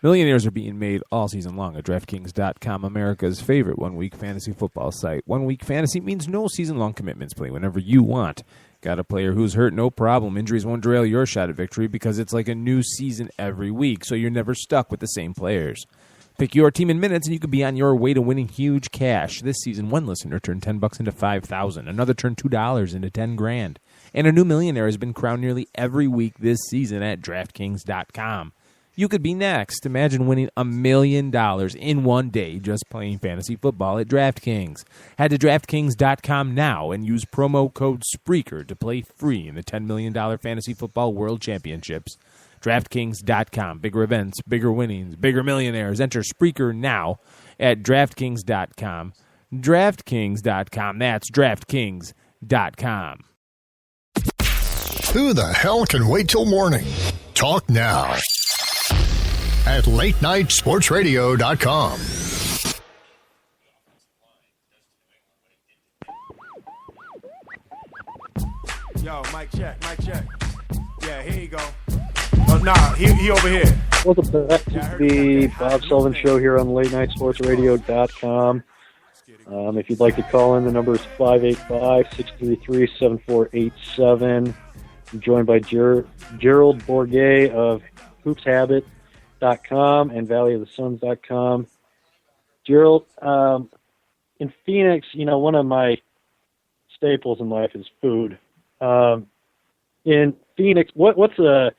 Millionaires are being made all season long at DraftKings.com, America's favorite one-week fantasy football site. One-week fantasy means no season-long commitments. Play whenever you want. Got a player who's hurt? No problem. Injuries won't derail your shot at victory because it's like a new season every week, so you're never stuck with the same players. Pick your team in minutes, and you could be on your way to winning huge cash. This season, one listener turned $10 into $5,000. Another turned $2 into $10,000. And a new millionaire has been crowned nearly every week this season at DraftKings.com. You could be next. Imagine winning $1 million in one day just playing fantasy football at DraftKings. Head to DraftKings.com now and use promo code Spreaker to play free in the $10 million Fantasy Football World Championships. DraftKings.com. Bigger events, bigger winnings, bigger millionaires. Enter Spreaker now at DraftKings.com. DraftKings.com. That's DraftKings.com. Who the hell can wait till morning? Talk now at LateNightSportsRadio.com. Yo, mic check. Yeah, here you go. Oh, nah, he over here. Welcome back to the Bob Sullivan Show here on LateNightSportsRadio.com. If you'd like to call in, the number is 585-633-7487. I'm joined by Gerald Bourget of HoopsHabit.com and ValleyOfTheSuns.com. Gerald, in Phoenix, one of my staples in life is food. In Phoenix, what's one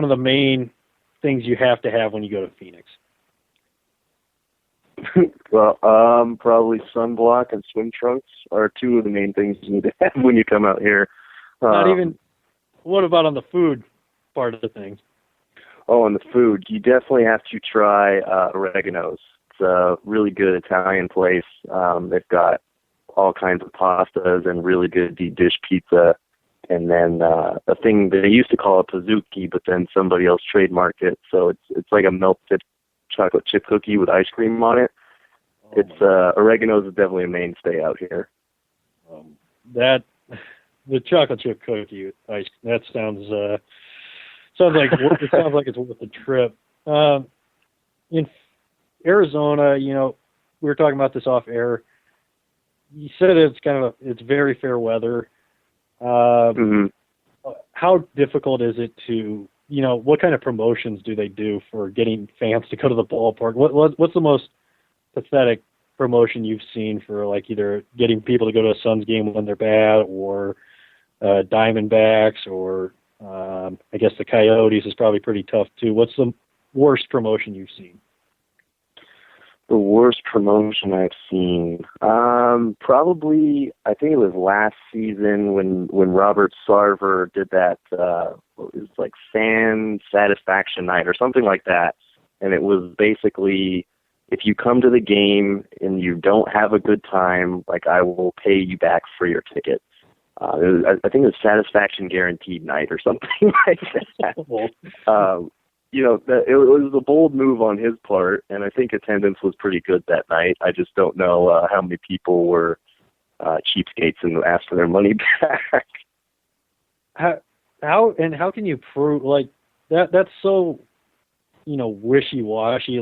of the main things you have to have when you go to Phoenix? Well, probably sunblock and swim trunks are two of the main things you need to have when you come out here. What about on the food part of the things? Oh, and the food, you definitely have to try Oregano's. It's a really good Italian place. They've got all kinds of pastas and really good deep dish pizza. And then a thing that they used to call a pizookie, but then somebody else trademarked it. So it's like a melted chocolate chip cookie with ice cream on it. Oregano's is definitely a mainstay out here. The chocolate chip cookie with ice cream, that sounds like it's worth the trip. In Arizona, we were talking about this off air. You said it's very fair weather. How difficult is it to, what kind of promotions do they do for getting fans to go to the ballpark? What's the most pathetic promotion you've seen for either getting people to go to a Suns game when they're bad, or Diamondbacks, or I guess the Coyotes is probably pretty tough too. What's the worst promotion you've seen? The worst promotion I've seen, probably, I think it was last season when Robert Sarver did that, it was like fan satisfaction night or something like that. And it was basically, if you come to the game and you don't have a good time, I will pay you back for your ticket. I think it was satisfaction guaranteed night or something like that. It was a bold move on his part, and I think attendance was pretty good that night. I just don't know how many people were cheapskates and asked for their money back. How can you prove that? That's so wishy-washy.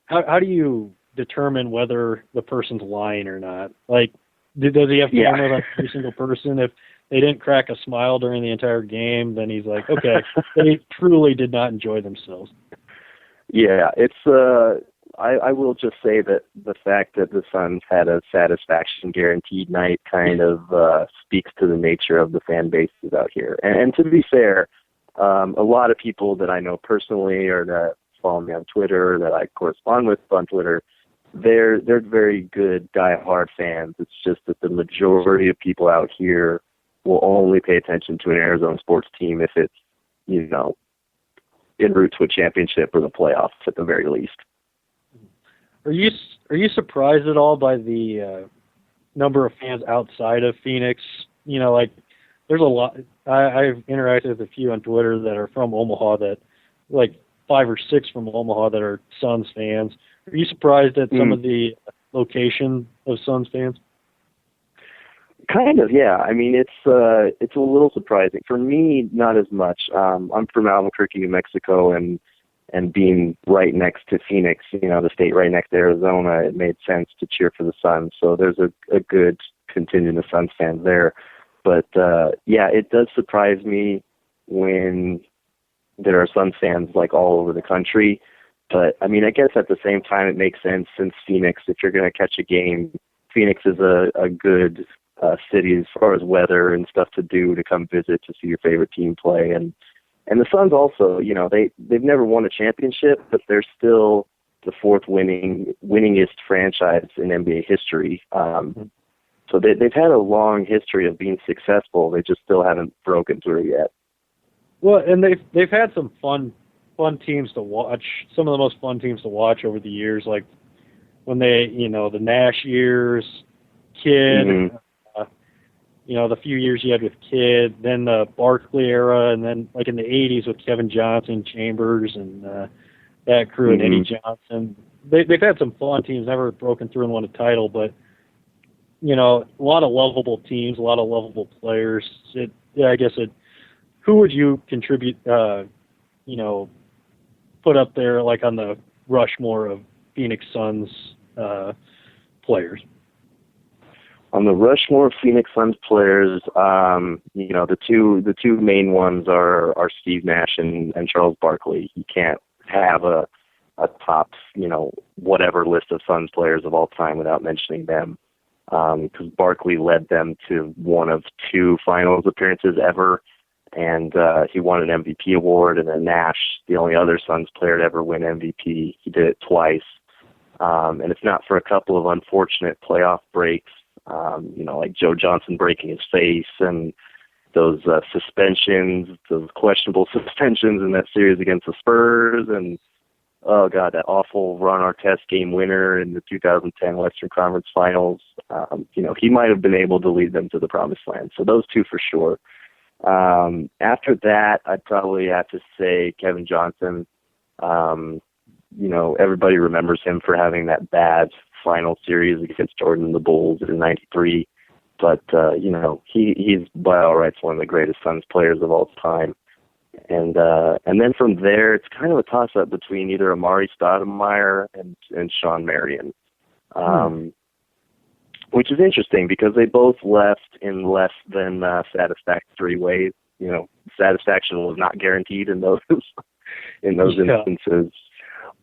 How do you determine whether the person's lying or not? Does he have cameras on every single person? If they didn't crack a smile during the entire game, then he's like, okay, they truly did not enjoy themselves. Yeah, it's I will just say that the fact that the Suns had a satisfaction guaranteed night kind of speaks to the nature of the fan bases out here. And to be fair, a lot of people that I know personally or that follow me on Twitter, that I correspond with on Twitter, they're very good die-hard fans. It's just that the majority of people out here will only pay attention to an Arizona sports team if it's, en route to a championship or the playoffs at the very least. Are you surprised at all by the number of fans outside of Phoenix? There's a lot. I've interacted with a few on Twitter that are from Omaha, that 5 or 6 from Omaha that are Suns fans. Are you surprised at some of the location of Suns fans? Kind of, yeah. I mean, it's a little surprising. For me, not as much. I'm from Albuquerque, New Mexico, and and being right next to Phoenix, the state right next to Arizona, it made sense to cheer for the Suns. So there's a good contingent of Suns fans there. But, it does surprise me when there are Suns fans like all over the country. But, I mean, I guess at the same time it makes sense since Phoenix, if you're going to catch a game, Phoenix is a good city as far as weather and stuff to do to come visit to see your favorite team play. And the Suns also, they've never won a championship, but they're still the fourth winningest franchise in NBA history. So they've had a long history of being successful. They just still haven't broken through yet. Well, and they've had some fun teams to watch. Some of the most fun teams to watch over the years, like when the Nash years, Kidd, Mm-hmm. The few years you had with Kidd, then the Barkley era, and then like in the 80s with Kevin Johnson, Chambers, and that crew, and Eddie Johnson. They've had some fun teams, never broken through and won a title, but a lot of lovable teams, a lot of lovable players. Who would you contribute, put up there like on the Rushmore of Phoenix Suns players? On the Rushmore of Phoenix Suns players, the two main ones are Steve Nash and Charles Barkley. You can't have a top, whatever list of Suns players of all time without mentioning them. Because Barkley led them to one of two finals appearances ever, and he won an MVP award. And then Nash, the only other Suns player to ever win MVP, he did it twice. And if not for a couple of unfortunate playoff breaks, like Joe Johnson breaking his face and those suspensions, those questionable suspensions in that series against the Spurs, and oh god, that awful Ron Artest game winner in the 2010 Western Conference Finals. He might have been able to lead them to the promised land. So those two for sure. After that, I'd probably have to say Kevin Johnson. Everybody remembers him for having that bad final series against Jordan and the Bulls in '93. But, he's by all rights one of the greatest Suns players of all time. And then from there, it's kind of a toss-up between either Amari Stoudemire and Sean Marion, which is interesting because they both left in less than satisfactory ways. Satisfaction was not guaranteed in those instances.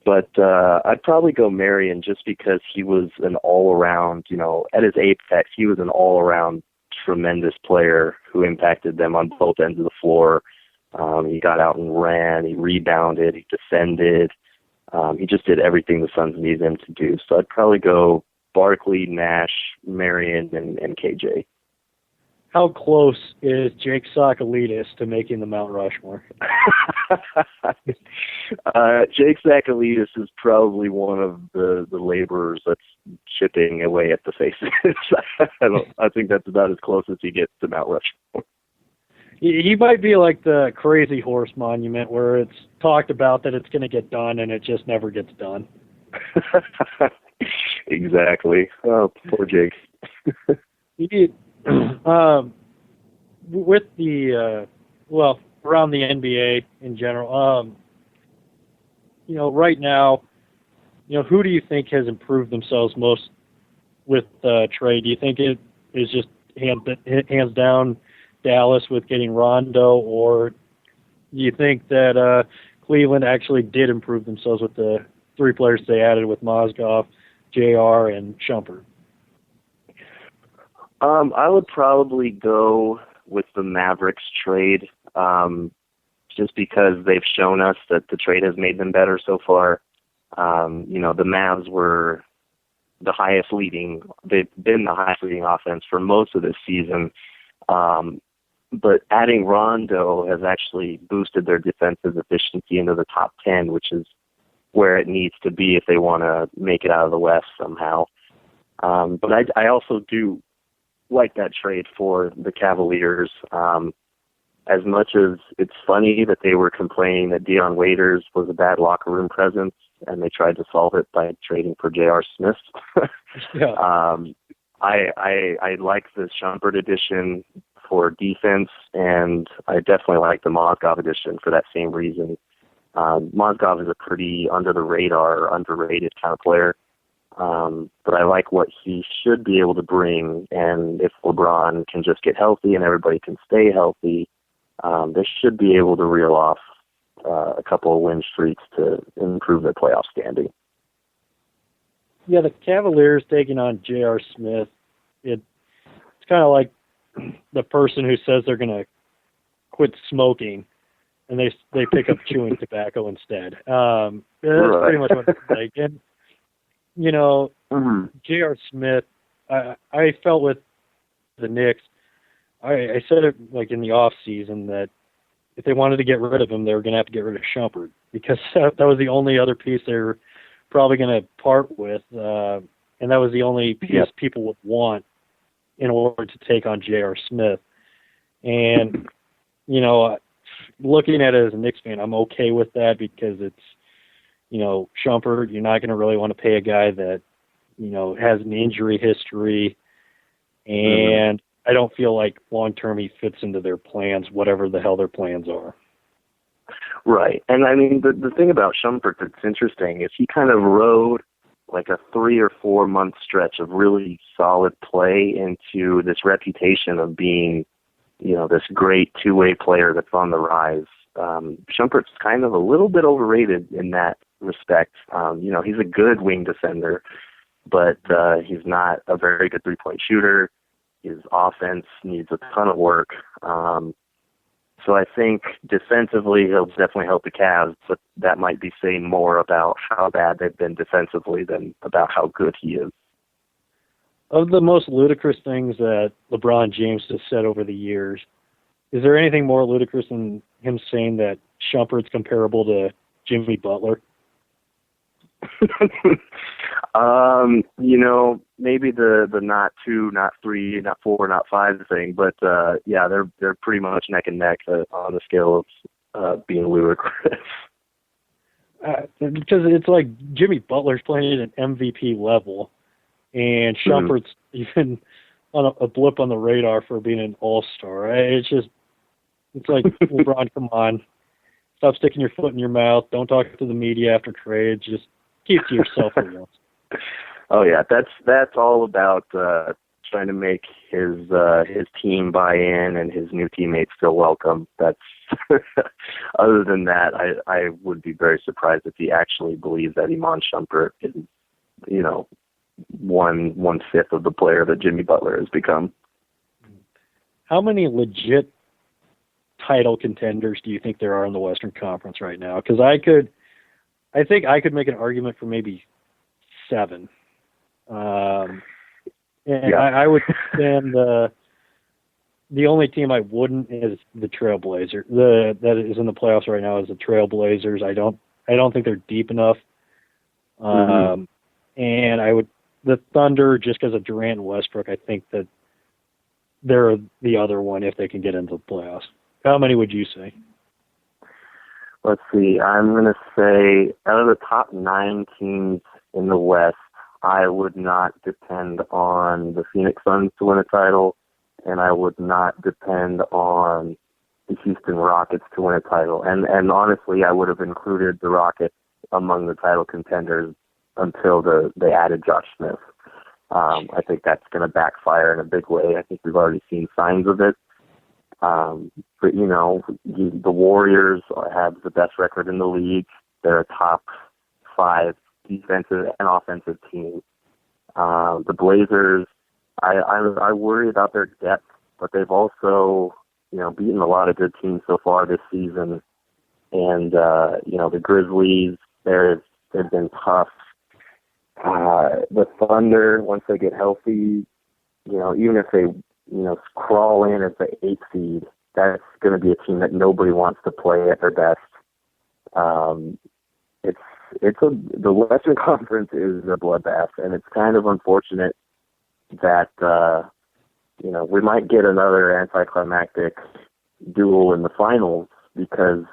But I'd probably go Marion just because he was an all-around, at his apex, he was an all-around tremendous player who impacted them on both ends of the floor. He got out and ran, he rebounded, he defended. He just did everything the Suns needed him to do. So I'd probably go Barkley, Nash, Marion, and KJ. How close is Jake Sakalidis to making the Mount Rushmore? Jake Sakalidis is probably one of the laborers that's chipping away at the faces. I think that's about as close as he gets to Mount Rushmore. He might be like the Crazy Horse Monument, where it's talked about that it's going to get done and it just never gets done. Exactly. Oh, poor Jake. With the around the NBA in general, right now, who do you think has improved themselves most with trade? Do you think it is just hands down Dallas with getting Rondo, or do you think that Cleveland actually did improve themselves with the three players they added with Mozgov, JR, and Shumpert? I would probably go with the Mavericks trade, just because they've shown us that the trade has made them better so far. The Mavs were they've been the highest leading offense for most of this season. But adding Rondo has actually boosted their defensive efficiency into the top 10, which is where it needs to be if they want to make it out of the West somehow. But I also do like that trade for the Cavaliers. As much as it's funny that they were complaining that Deion Waiters was a bad locker room presence, and they tried to solve it by trading for J.R. Smith. Yeah. I like the Shumpert edition for defense, and I definitely like the Mozgov edition for that same reason. Mozgov is a pretty under-the-radar, underrated kind of player. But I like what he should be able to bring, and if LeBron can just get healthy and everybody can stay healthy, they should be able to reel off a couple of win streaks to improve their playoff standing. Yeah, the Cavaliers taking on J.R. Smith, it's kind of like the person who says they're going to quit smoking, and they pick up chewing tobacco instead. That's pretty much what it's like. And, you know, J.R. Smith, I felt with the Knicks, I said it like in the off season that if they wanted to get rid of him, they were going to have to get rid of Shumpert, because that was the only other piece they were probably going to part with, and that was the only piece people would want in order to take on J.R. Smith. And, you know, looking at it as a Knicks fan, I'm okay with that, because it's, you know, Shumpert, you're not going to really want to pay a guy that, you know, has an injury history, and I don't feel like long-term he fits into their plans, whatever the hell their plans are. Right. And, I mean, the thing about Shumpert that's interesting is he kind of rode like a 3 or 4 month stretch of really solid play into this reputation of being, you know, this great two-way player that's on the rise. Shumpert's kind of a little bit overrated in that respect. You know, he's a good wing defender, but he's not a very good three-point shooter. His offense needs a ton of work. So I think defensively he'll definitely help the Cavs, but that might be saying more about how bad they've been defensively than about how good he is. Of the most ludicrous things that LeBron James has said over the years, is there anything more ludicrous than him saying that Shumpert's comparable to Jimmy Butler? You know, maybe the not 2, not 3, not 4, not 5 thing, but yeah, they're pretty much neck and neck on the scale of being ludicrous. Because it's like Jimmy Butler's playing at an MVP level, and Shumpert's even on a blip on the radar for being an all-star. It's like, LeBron, come on. Stop sticking your foot in your mouth. Don't talk to the media after trades. Just keep to yourself for once. Oh yeah, that's all about trying to make his team buy in and his new teammates feel welcome. That's other than that, I would be very surprised if he actually believes that Iman Shumpert is, you know, 1/5 of the player that Jimmy Butler has become. How many legit title contenders do you think there are in the Western Conference right now? Because I think I could make an argument for maybe 7. I would stand the only team I wouldn't is the Trailblazers. That is in the playoffs right now is the Trailblazers. I don't think they're deep enough. And the Thunder, just because of Durant and Westbrook, I think that they're the other one if they can get into the playoffs. How many would you say? Let's see. I'm going to say out of the top 9 teams in the West, I would not depend on the Phoenix Suns to win a title, and I would not depend on the Houston Rockets to win a title. And honestly, I would have included the Rockets among the title contenders until they added Josh Smith. I think that's going to backfire in a big way. I think we've already seen signs of it. But, you know, the Warriors have the best record in the league. They're a top 5 defensive and offensive team. The Blazers, I worry about their depth, but they've also, you know, beaten a lot of good teams so far this season. And, you know, the Grizzlies, they've been tough. The Thunder, once they get healthy, you know, even if they, you know, crawl in as the 8th seed, that's going to be a team that nobody wants to play at their best. The Western Conference is a bloodbath, and it's kind of unfortunate that, you know, we might get another anticlimactic duel in the finals, because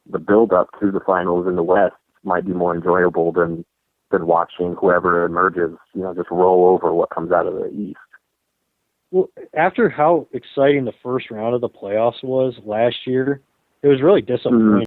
the build-up to the finals in the West might be more enjoyable than watching whoever emerges, you know, just roll over what comes out of the East. Well, after how exciting the first round of the playoffs was last year, it was really disappointing